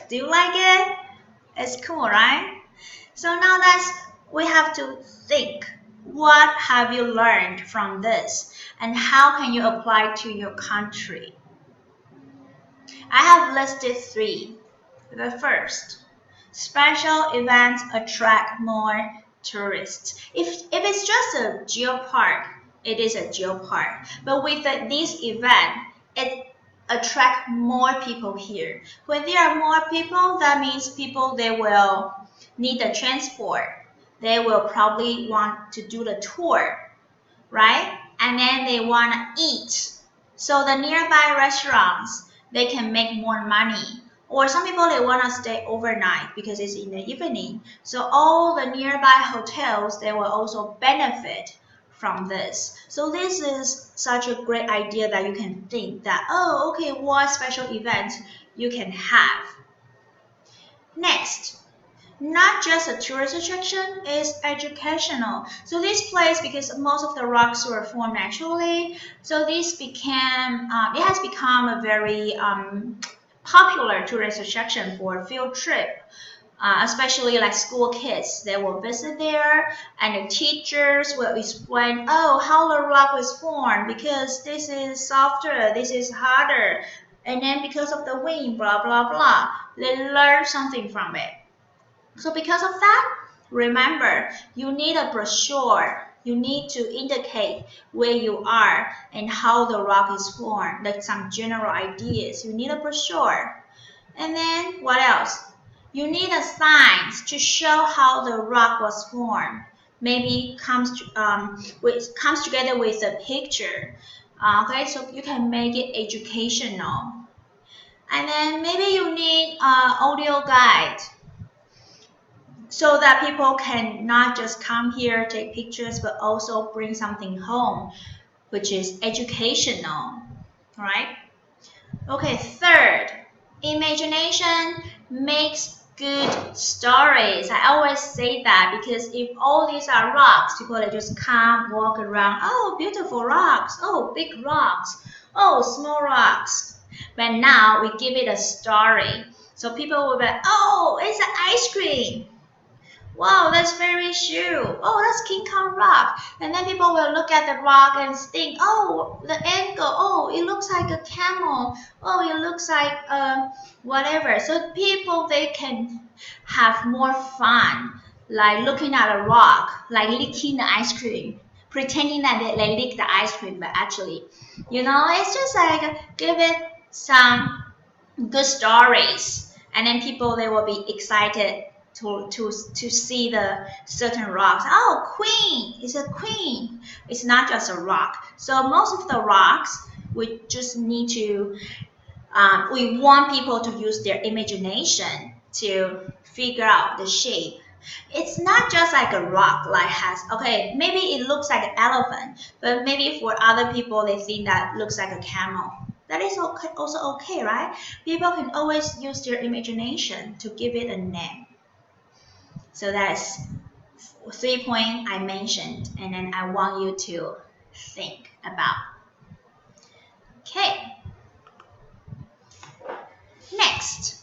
Do you like it? It's cool, right? So now we have to think. What have you learned from this? And how can you apply it to your country? I have listed 3. The first, special events attract more tourists. If it's just a geopark, it is a geopark. But with this event, it attracts more people here. When there are more people, that means people, they will need the transport. They will probably want to do the tour, right? And then they want to eat. So the nearby restaurants, they can make more money. Or some people, they want to stay overnight because it's in the evening. So all the nearby hotels, they will also benefit from this. So this is such a great idea that you can think that, oh, okay, what special events you can have. Next, not just a tourist attraction, it's educational. So this place, because most of the rocks were formed naturally, so this it has become a very popular tourist attraction for a field trip. Especially like school kids, they will visit there, and the teachers will explain, oh, how the rock was formed, because this is softer, this is harder, and then because of the wind, blah, blah, blah. They learn something from it. So because of that, remember, you need a brochure. You need to indicate where you are and how the rock is formed, like some general ideas. You need a brochure. And then what else? You need a sign to show how the rock was formed. Maybe comes together with a picture. Okay, so you can make it educational. And then maybe you need an audio guide, so that people can not just come here, take pictures, but also bring something home, which is educational, right? Okay, third, imagination makes good stories. I always say that because if all these are rocks, people they just come, walk around, oh, beautiful rocks, oh, big rocks, oh, small rocks. But now we give it a story. So people will be like, oh, it's an ice cream. Wow, that's fairy shoe. Oh, that's King Kong rock. And then people will look at the rock and think, oh, the angle. Oh, it looks like a camel. Oh, it looks like whatever. So people, they can have more fun, like looking at a rock, like licking the ice cream, pretending that they lick the ice cream, but actually, it's just like give it some good stories, and then people, they will be excited to see the certain rocks. Oh, queen, it's a queen. It's not just a rock. So most of the rocks, we just need to, we want people to use their imagination to figure out the shape. It's not just like a rock, like okay, maybe it looks like an elephant, but maybe for other people, they think that looks like a camel. That is okay, also okay, right? People can always use their imagination to give it a name. So that's 3 points I mentioned, and then I want you to think about. Okay. Next,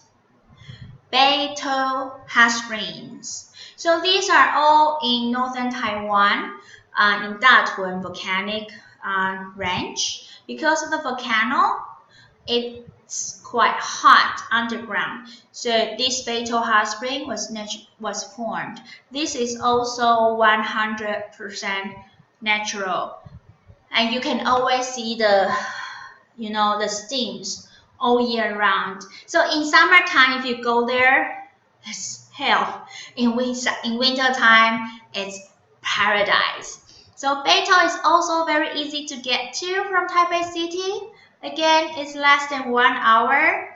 Beitou Hot Springs. So these are all in northern Taiwan, in Datun volcanic range. Because of the volcano, it's quite hot underground. So this Beitou Hot Spring was formed. This is also 100% natural, and you can always see the steams all year round. So in summertime, if you go there, it's hell. In winter time, it's paradise. So Beitou is also very easy to get to from Taipei City. Again, it's less than 1 hour.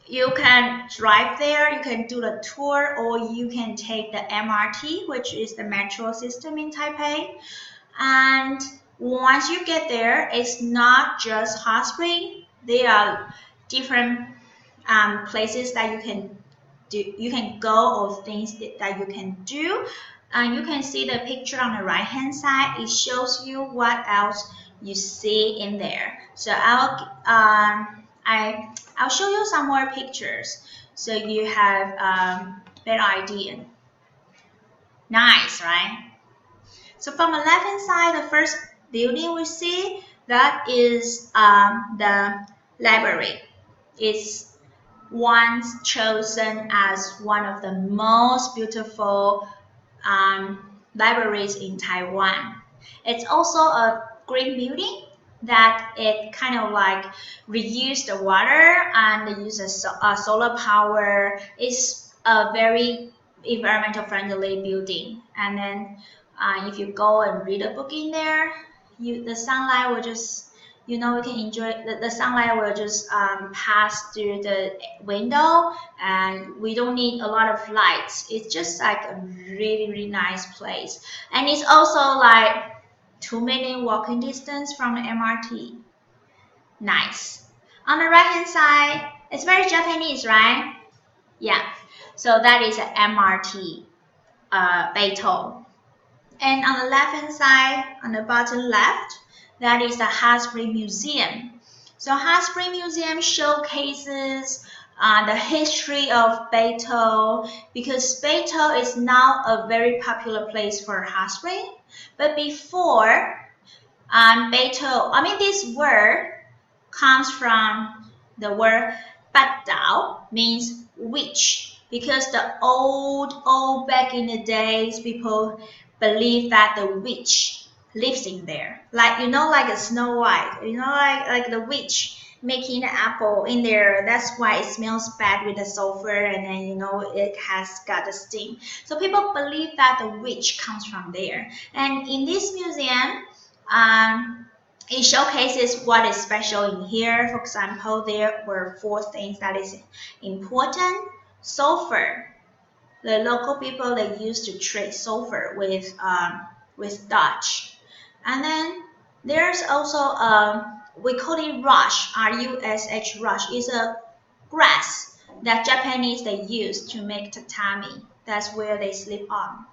You can drive there, you can do the tour, or you can take the MRT, which is the metro system in Taipei. And once you get there, it's not just hot spring. There are different places that you can go, or things that you can do. And you can see the picture on the right hand side. It shows you what else you see in there. So I'll show you some more pictures. so you have better idea. Nice, right? So from the left-hand side, the first building we see, that is the library. It's once chosen as one of the most beautiful libraries in Taiwan. It's also a green building that it kind of like reuse the water and use solar power. It's a very environmental friendly building. And then if you go and read a book in there, the sunlight will just we can enjoy the sunlight will just pass through the window, and we don't need a lot of lights. It's just like a really nice place, and it's also like 2 minute walking distance from the MRT. Nice. On the right hand side, it's very Japanese, right? Yeah. So that is an MRT, Beitou. And on the left hand side, on the bottom left, that is the Hot Spring Museum. So Hot Spring Museum showcases the history of Beitou, because Beitou is now a very popular place for hot spring. But before Beitou, this word comes from the word Batao, means witch, because the old back in the days, people believe that the witch lives in there, like like a Snow White, like the witch making the apple in there. That's why it smells bad with the sulfur, and then it has got the steam. So people believe that the witch comes from there. And in this museum, it showcases what is special in here. For example, there were 4 things that is important. Sulfur. The local people, they used to trade sulfur with Dutch. And then there's also we call it rush, R-U-S-H, rush. It's a grass that Japanese they use to make tatami. That's where they sleep on.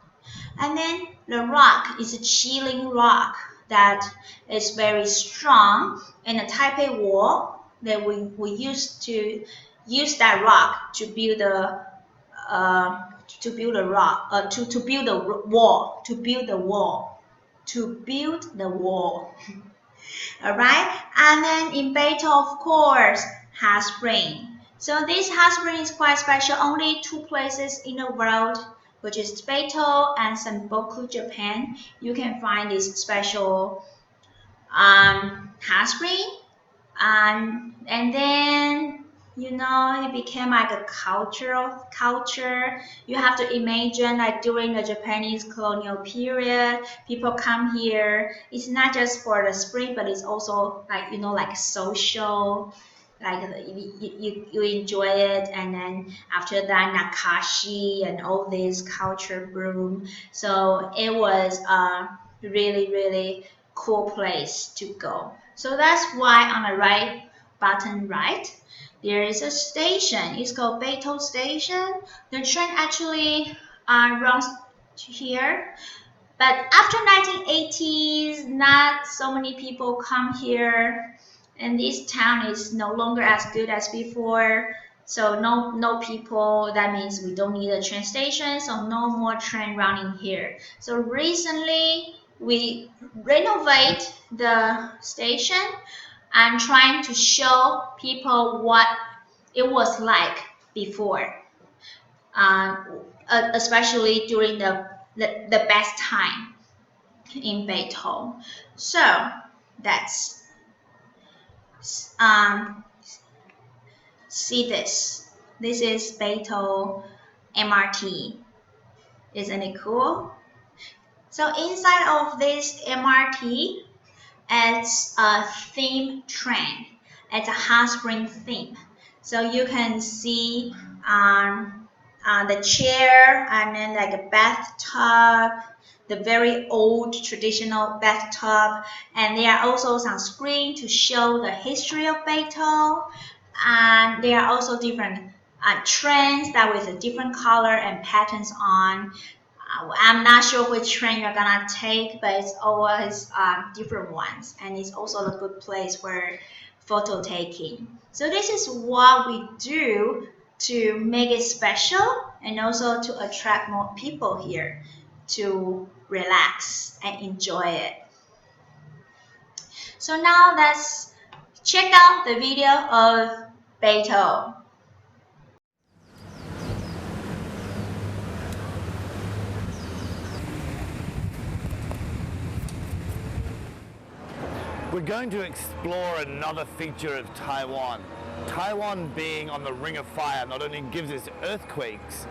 And then the rock is a chilling rock that is very strong, and the Taipei wall that we used to use that rock to build the to build a rock to build a wall to build the wall. All right, and then in Beitou, of course, hot spring. So this hot spring is quite special. Only 2 places in the world, which is Beitou and Senboku, Japan, you can find this special hot spring. And then it became like a culture. You have to imagine, like during the Japanese colonial period, people come here. It's not just for the spring, but it's also like like social, like you enjoy it. And then after that, Nakashi and all this culture bloom. So it was a really cool place to go. So that's why on the right bottom right, there is a station. It's called Beitou Station. The train actually runs to here. But after 1980s, not so many people come here, and this town is no longer as good as before. So no people. That means we don't need a train station. So no more train running here. So recently we renovate the station and trying to show people what it was like before, especially during the best time in Beitou. So that's see this. This is Beitou MRT. Isn't it cool? So inside of this MRT, it's a theme train. It's a hot spring theme. So you can see the chair, and then like a bathtub, the very old traditional bathtub. And there are also some screen to show the history of Beitou. And there are also different trains that with a different color and patterns on. I'm not sure which train you're gonna take, but it's always different ones, and it's also a good place for photo taking. So this is what we do to make it special and also to attract more people here to relax and enjoy it. So now let's check out the video of Beitou. We're going to explore another feature of Taiwan. Taiwan being on the Ring of Fire not only gives us earthquakes,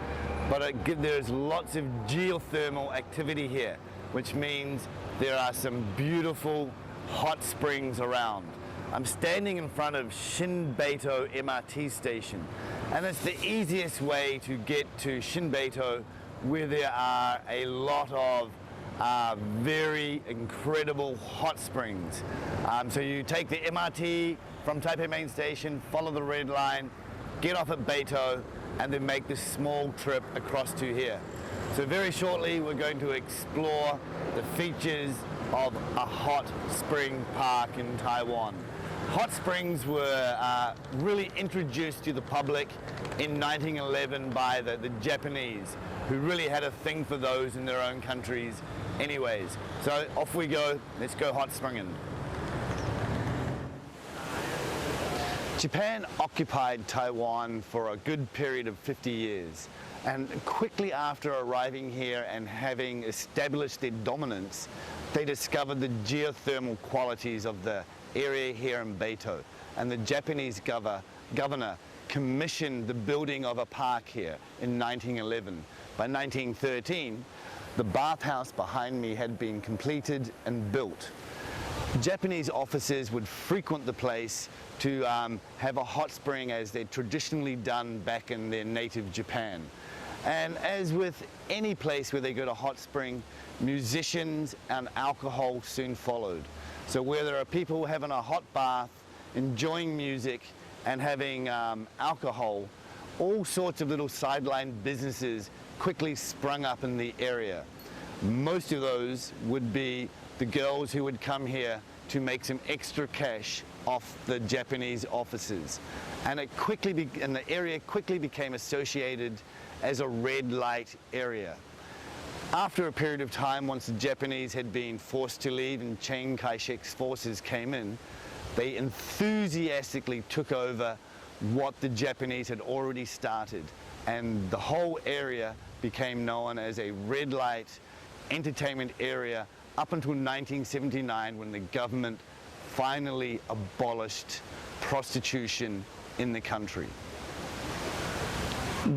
but there's lots of geothermal activity here, which means there are some beautiful hot springs around. I'm standing in front of Beitou MRT station, and it's the easiest way to get to Beitou, where there are a lot of very incredible hot springs. So you take the MRT from Taipei main station, follow the red line, get off at Beitou, and then make this small trip across to here. So very shortly we're going to explore the features of a hot spring park in Taiwan. Hot springs were really introduced to the public in 1911 by the Japanese, who really had a thing for those in their own countries anyways. So off we go, let's go hot springing. Japan occupied Taiwan for a good period of 50 years, and quickly after arriving here and having established their dominance, they discovered the geothermal qualities of the area here in Beitou, and the Japanese governor commissioned the building of a park here in 1911. By 1913, the bathhouse behind me had been completed and built. Japanese officers would frequent the place to have a hot spring as they'd traditionally done back in their native Japan. And as with any place where they go to hot spring, musicians and alcohol soon followed. So where there are people having a hot bath, enjoying music and having alcohol, all sorts of little sideline businesses quickly sprung up in the area. Most of those would be the girls who would come here to make some extra cash off the Japanese officers. And the area quickly became associated as a red light area. After a period of time, once the Japanese had been forced to leave and Chiang Kai-shek's forces came in, they enthusiastically took over what the Japanese had already started, and the whole area became known as a red light entertainment area up until 1979, when the government finally abolished prostitution in the country.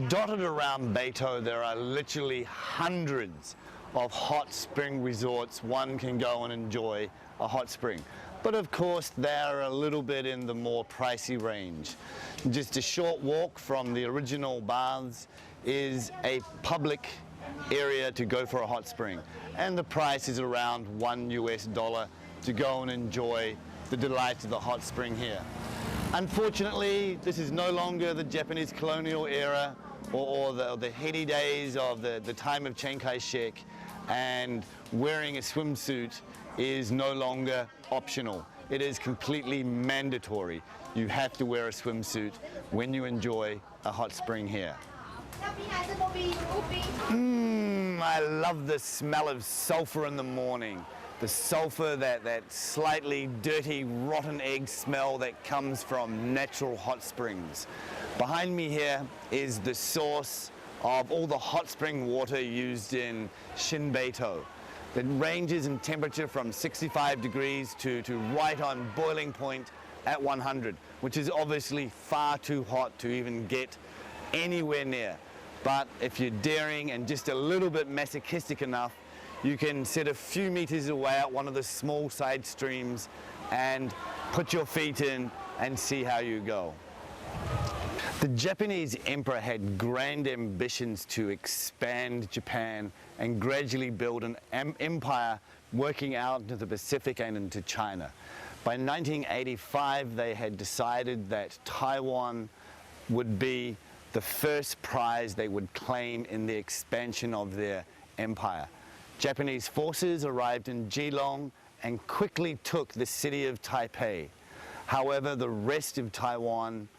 Dotted around Beitou, there are literally hundreds of hot spring resorts one can go and enjoy a hot spring. But of course, they're a little bit in the more pricey range. Just a short walk from the original baths is a public area to go for a hot spring. And the price is around $1 to go and enjoy the delights of the hot spring here. Unfortunately, this is no longer the Japanese colonial era or the heady days of the time of Chiang Kai-shek, and wearing a swimsuit is no longer optional. It is completely mandatory. You have to wear a swimsuit when you enjoy a hot spring here. I love the smell of sulfur in the morning. The sulfur, that slightly dirty, rotten egg smell that comes from natural hot springs. Behind me here is the source of all the hot spring water used in Beitou. It ranges in temperature from 65 degrees to right on boiling point at 100, which is obviously far too hot to even get anywhere near. But if you're daring and just a little bit masochistic enough, you can sit a few meters away at one of the small side streams and put your feet in and see how you go. The Japanese emperor had grand ambitions to expand Japan and gradually build an empire working out into the Pacific and into China. By 1985, they had decided that Taiwan would be the first prize they would claim in the expansion of their empire. Japanese forces arrived in Geelong and quickly took the city of Taipei. However, the rest of Taiwan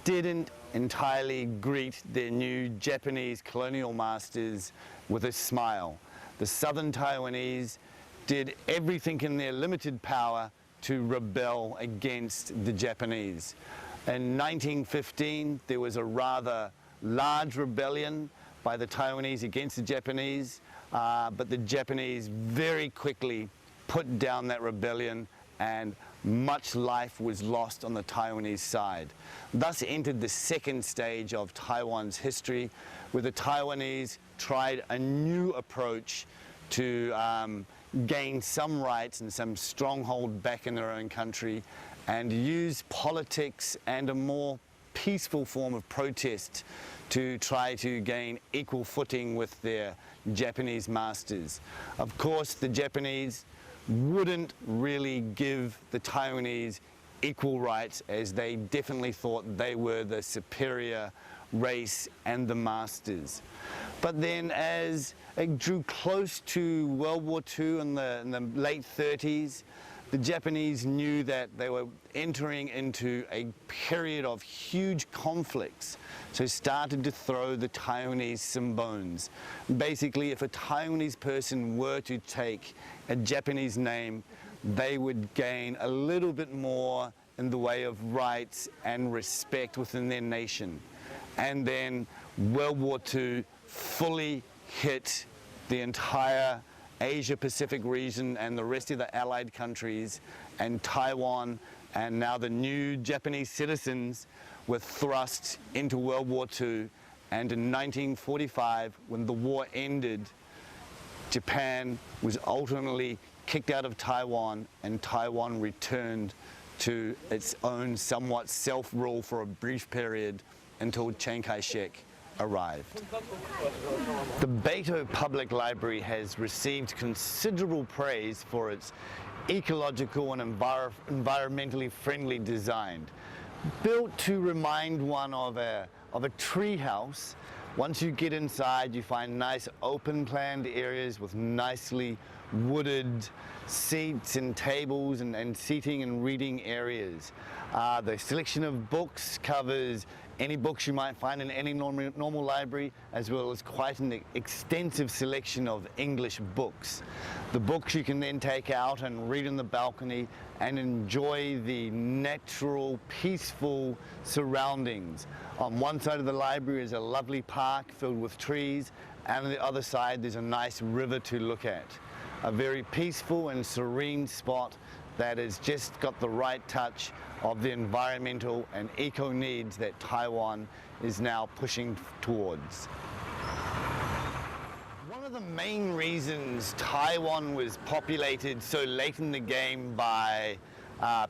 didn't entirely greet their new Japanese colonial masters with a smile. The southern Taiwanese did everything in their limited power to rebel against the Japanese. In 1915, there was a rather large rebellion by the Taiwanese against the Japanese, but the Japanese very quickly put down that rebellion, and much life was lost on the Taiwanese side. Thus entered the second stage of Taiwan's history, where the Taiwanese tried a new approach to gain some rights and some stronghold back in their own country, and use politics and a more peaceful form of protest to try to gain equal footing with their Japanese masters. Of course, the Japanese wouldn't really give the Taiwanese equal rights, as they definitely thought they were the superior race and the masters. But then as it drew close to World War II in the late 30s, the Japanese knew that they were entering into a period of huge conflicts, so started to throw the Taiwanese some bones. Basically, if a Taiwanese person were to take a Japanese name, they would gain a little bit more in the way of rights and respect within their nation. And then World War II fully hit the entire Asia-Pacific region and the rest of the allied countries, and Taiwan and now the new Japanese citizens were thrust into World War II. And in 1945, when the war ended, Japan was ultimately kicked out of Taiwan, and Taiwan returned to its own somewhat self-rule for a brief period until Chiang Kai-shek arrived. The Beitou Public Library has received considerable praise for its ecological and environmentally friendly design. Built to remind one of a tree house. Once you get inside, you find nice open planned areas with nicely wooded seats and tables and seating and reading areas. The selection of books covers any books you might find in any normal library, as well as quite an extensive selection of English books. The books you can then take out and read on the balcony and enjoy the natural, peaceful surroundings. On one side of the library is a lovely park filled with trees, and on the other side there's a nice river to look at. A very peaceful and serene spot that has just got the right touch of the environmental and eco needs that Taiwan is now pushing towards. One of the main reasons Taiwan was populated so late in the game by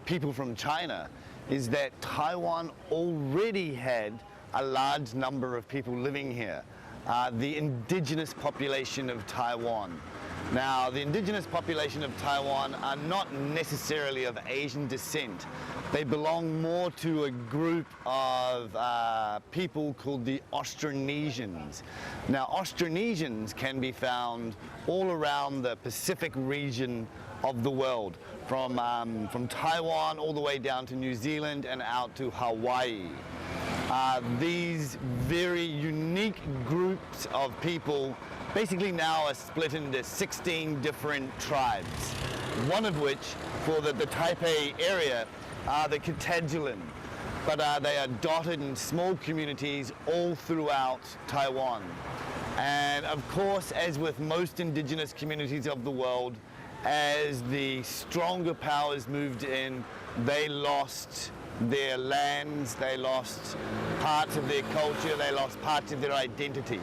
people from China is that Taiwan already had a large number of people living here, the indigenous population of Taiwan. Now, the indigenous population of Taiwan are not necessarily of Asian descent. They belong more to a group of people called the Austronesians. Now, Austronesians can be found all around the Pacific region of the world, from Taiwan all the way down to New Zealand and out to Hawaii. These very unique groups of people basically now are split into 16 different tribes, one of which, for the Taipei area, are the Katajulan, but they are dotted in small communities all throughout Taiwan. And of course, as with most indigenous communities of the world, as the stronger powers moved in, they lost their lands, they lost parts of their culture, they lost parts of their identity.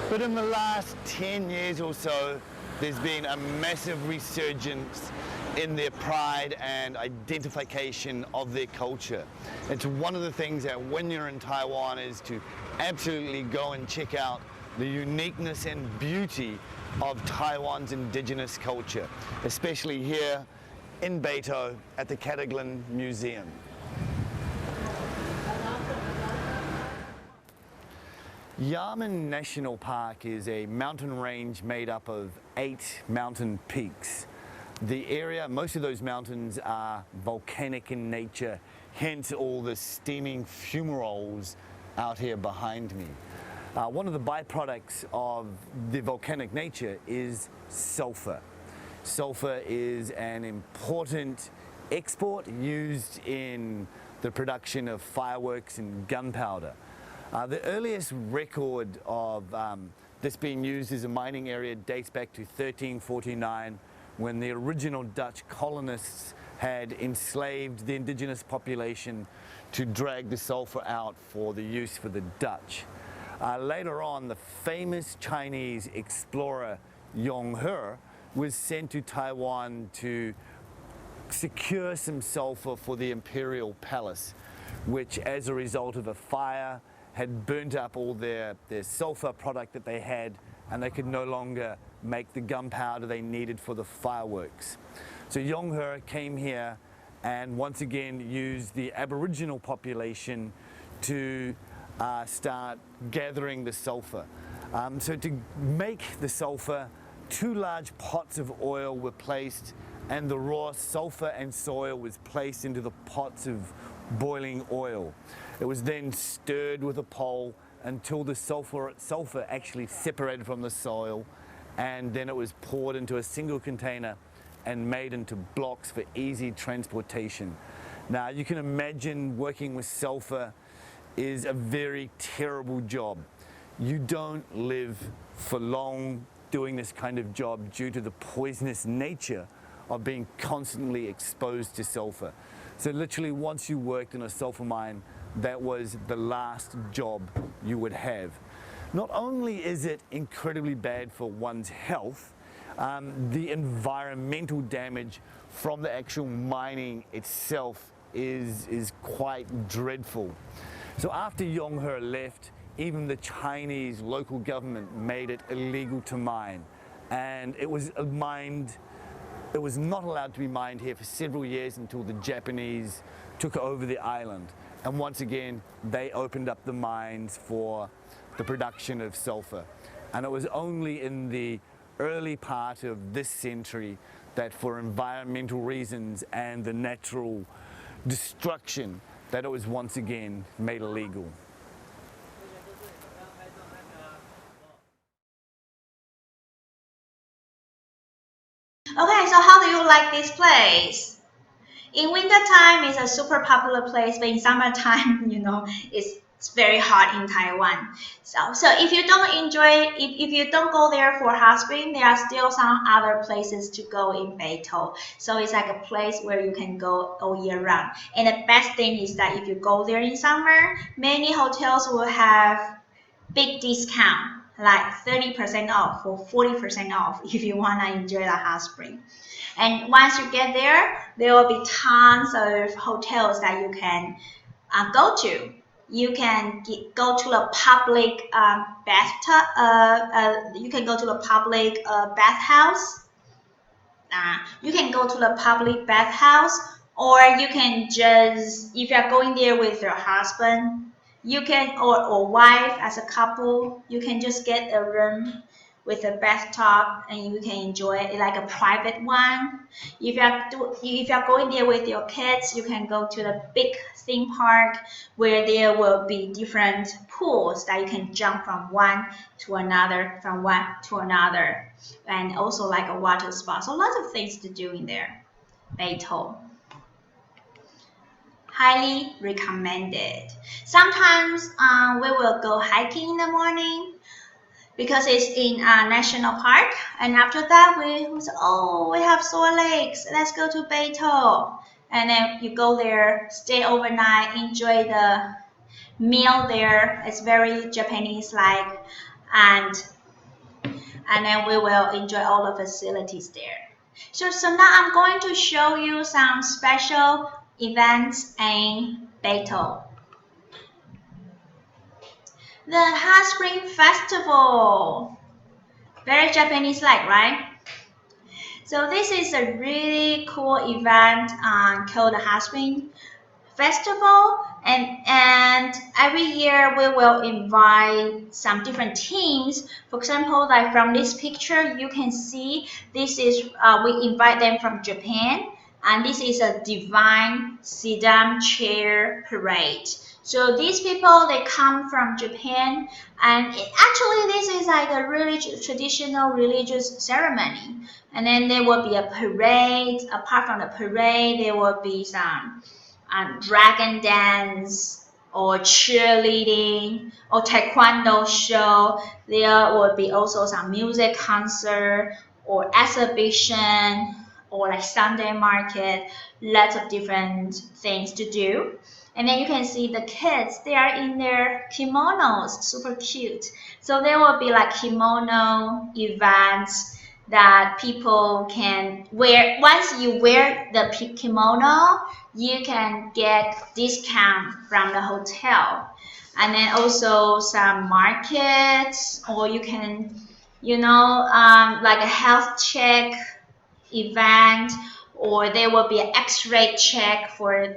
But in the last 10 years or so, there's been a massive resurgence in their pride and identification of their culture. It's one of the things that when you're in Taiwan is to absolutely go and check out the uniqueness and beauty of Taiwan's indigenous culture, especially here in Beitou at the Katajulan Museum. Yarman National Park is a mountain range made up of 8 mountain peaks. The area, most of those mountains are volcanic in nature, hence all the steaming fumaroles out here behind me. One of the byproducts of the volcanic nature is sulfur. Sulfur is an important export used in the production of fireworks and gunpowder. The earliest record of this being used as a mining area dates back to 1349, when the original Dutch colonists had enslaved the indigenous population to drag the sulfur out for the use for the Dutch. Later on, the famous Chinese explorer Yong He was sent to Taiwan to secure some sulfur for the imperial palace, which as a result of a fire had burnt up all their sulfur product that they had, and they could no longer make the gunpowder they needed for the fireworks. So Yong He came here and once again used the Aboriginal population to start gathering the sulfur. So to make the sulfur, 2 large pots of oil were placed, and the raw sulfur and soil was placed into the pots of boiling oil. It was then stirred with a pole until the sulfur actually separated from the soil, and then it was poured into a single container and made into blocks for easy transportation. Now you can imagine working with sulfur is a very terrible job. You don't live for long doing this kind of job due to the poisonous nature of being constantly exposed to sulfur. So literally once you worked in a sulfur mine, that was the last job you would have. Not only is it incredibly bad for one's health, the environmental damage from the actual mining itself is quite dreadful. So after Yong He left, even the Chinese local government made it illegal to mine, and it was not allowed to be mined here for several years until the Japanese took over the island. And once again, they opened up the mines for the production of sulfur. And it was only in the early part of this century that, for environmental reasons and the natural destruction, that it was once again made illegal. Okay, so how do you like this place? In winter time, it's a super popular place, but in summertime, it's very hot in Taiwan. So if you don't enjoy, if you don't go there for hot spring, there are still some other places to go in Beitou. So it's like a place where you can go all year round. And the best thing is that if you go there in summer, many hotels will have big discount, like 30% off or 40% off if you want to enjoy the hot spring. And once you get there, there will be tons of hotels that you can go to. You can go to a public bathtub. You can go to a public bathhouse. You can go to the public bathhouse, or you can just, if you're going there with your husband, you can, or wife as a couple, you can just get a room with a bathtub and you can enjoy it like a private one. If you're going there with your kids, you can go to the big theme park where there will be different pools that you can jump from one to another, and also like a water spa. So lots of things to do in there. Beitou. Highly recommended. Sometimes we will go hiking in the morning because it's in a national park, and after that we say, oh, we have sore legs, let's go to Beitou. And then you go there, stay overnight, enjoy the meal there. It's very Japanese like, and then we will enjoy all the facilities there. So now I'm going to show you some special events in Beitou. The Hot Spring Festival. Very Japanese like, right? So this is a really cool event called the Hot Spring Festival, and every year we will invite some different teams. For example, like from this picture, you can see this is we invite them from Japan, and this is a divine sedan chair parade. So these people, they come from Japan, and actually this is like a really traditional religious ceremony. And then there will be a parade. Apart from the parade, there will be some dragon dance or cheerleading or taekwondo show. There will be also some music concert or exhibition or like Sunday market, lots of different things to do. And then you can see the kids, they are in their kimonos, super cute. So there will be like kimono events that people can wear. Once you wear the kimono, you can get discount from the hotel. And then also some markets, or you can, like a health check event, or there will be an x-ray check for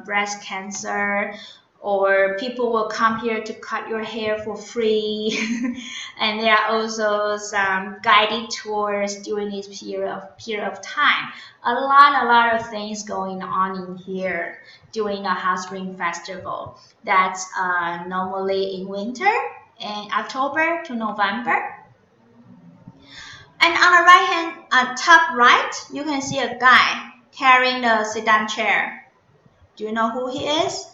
breast cancer, or people will come here to cut your hair for free. And there are also some guided tours during this period of time. A lot of things going on in here during the Hot Spring Festival. That's normally in winter, in October to November. And on the right hand, top right, you can see a guy carrying the sedan chair. Do you know who he is?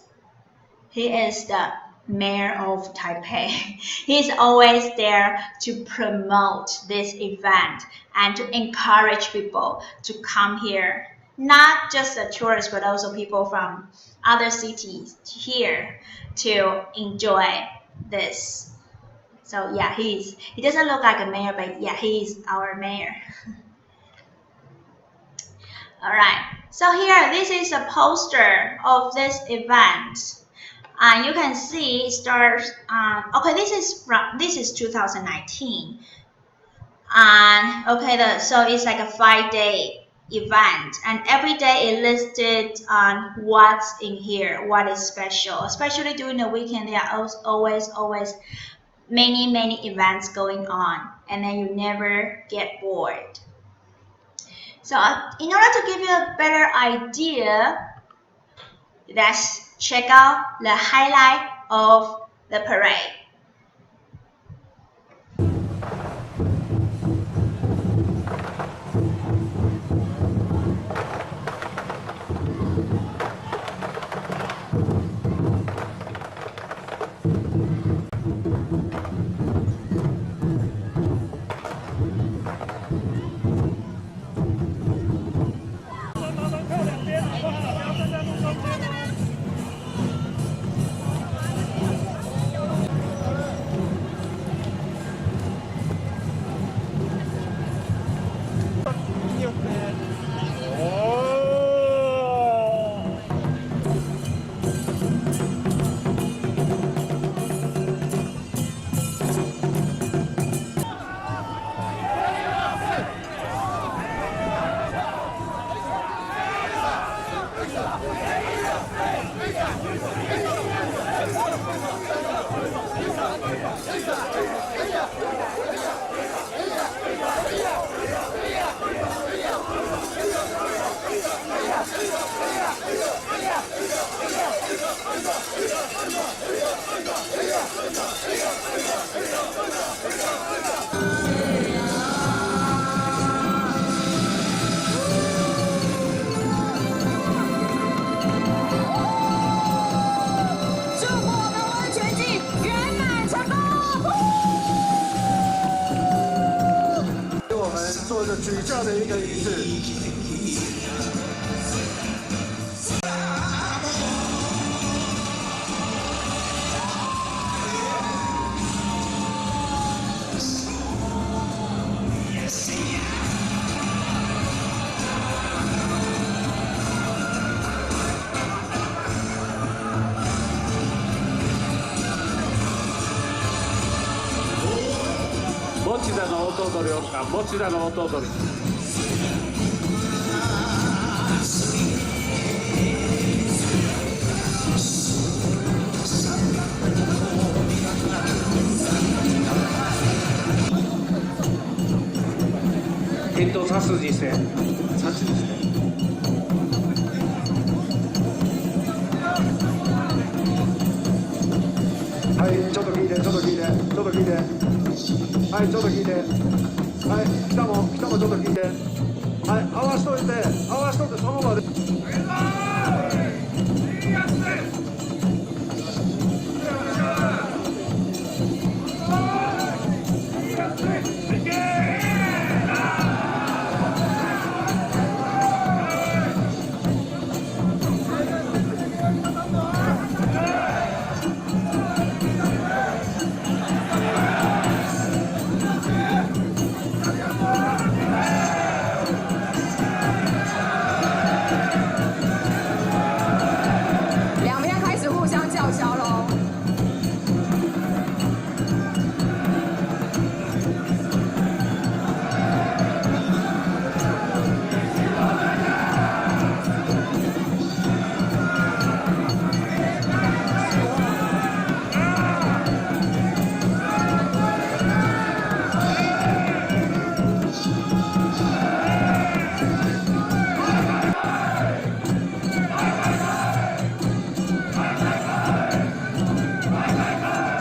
He is the mayor of Taipei. He's always there to promote this event and to encourage people to come here. Not just the tourists, but also people from other cities here to enjoy this. So yeah, he doesn't look like a mayor, but yeah, he's our mayor. All right. So here, this is a poster of this event. You can see it starts. Okay, this is 2019. And okay, so it's like a 5-day event, and every day it listed on what's in here, what is special. Especially during the weekend, there are always many events going on, and then you never get bored. So in order to give you a better idea, let's check out the highlight of the parade.我们做着举轿的一个仪式。持田の音踊りを持田の音踊り。指す字線。指す字線。はい、ちょっと聞いて、ちょっと聞いて、ちょっと聞いて。はい、ちょっと聞いて。はい、北もちょっと聞いて。はい、合わしといて、その場で。两边开始互相叫嚣喽。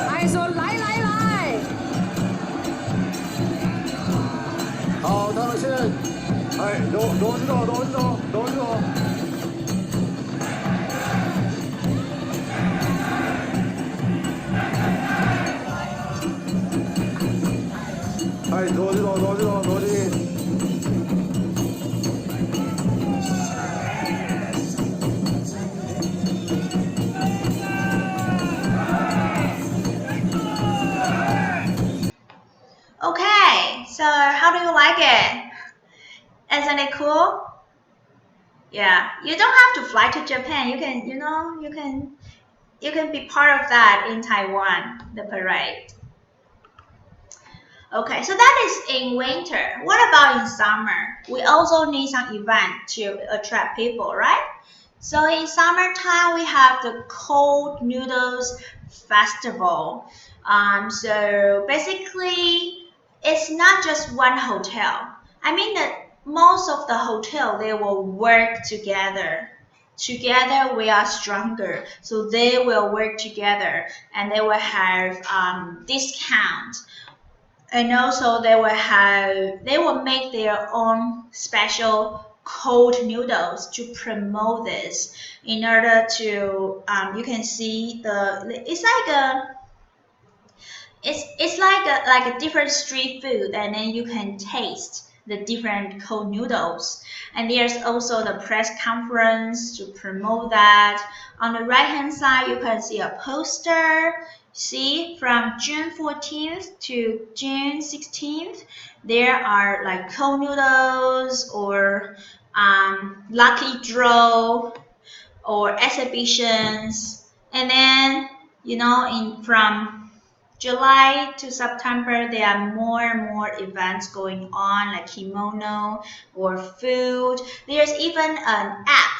还说来来来，好，他们先，はい、同時の。はい、同時。Okay, so how do you like it? Isn't it cool? Yeah, you don't have to fly to Japan. You can, you can be part of that in Taiwan, the parade. Okay, so that is in winter. What about in summer? We also need some event to attract people, right? So in summertime, we have the Cold Noodles Festival. So basically, it's not just one hotel. I mean that most of the hotel, they will work together. Together we are stronger. So they will work together and they will have discount. And also they will make their own special cold noodles to promote this in order to you can see it's like a different street food, and then you can taste the different cold noodles. And there's also the press conference to promote that. On the right hand side, you can see a poster. See, from June 14th to June 16th, there are like cold noodles or lucky draw or exhibitions. And then, from July to September, there are more and more events going on, like kimono or food. There's even an app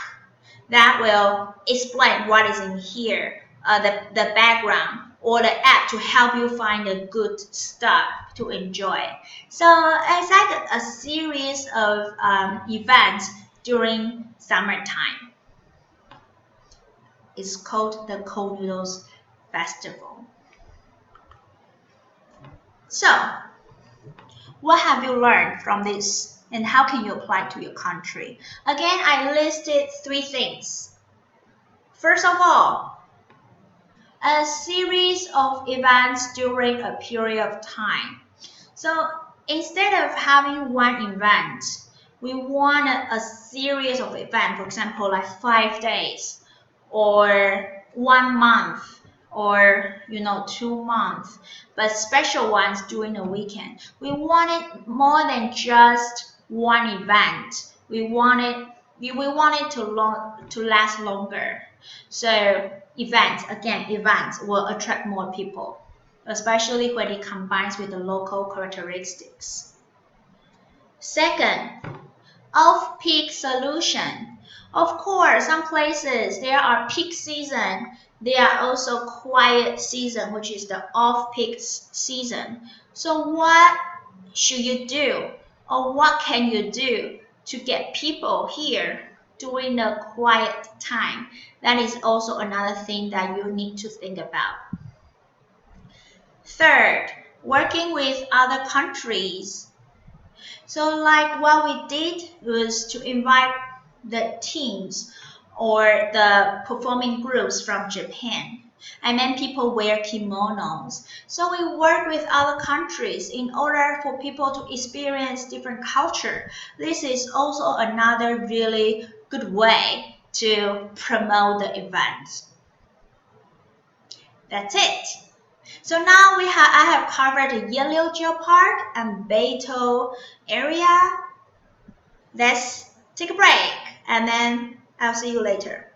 that will explain what is in here, the background, or the app to help you find the good stuff to enjoy. So it's like a series of events during summertime. It's called the Cold Noodles Festival. So, what have you learned from this and how can you apply it to your country? Again, I listed 3 things. First of all, a series of events during a period of time. So, instead of having one event, we want a series of events, for example, like 5 days or 1 month or 2 months, but special ones during the weekend. We wanted more than just one event. We wanted to last longer. So events will attract more people, especially when it combines with the local characteristics. Second, off-peak solution. Of course, some places there are peak season. There are also quiet season, which is the off-peak season. So what should you do, or what can you do to get people here during the quiet time? That is also another thing that you need to think about. Third, working with other countries. So like what we did was to invite the teams or the performing groups from Japan. And then people wear kimonos. So we work with other countries in order for people to experience different culture. This is also another really good way to promote the event. That's it. So now I have covered the Yellow Geopark and Beitou area. Let's take a break and then I'll see you later.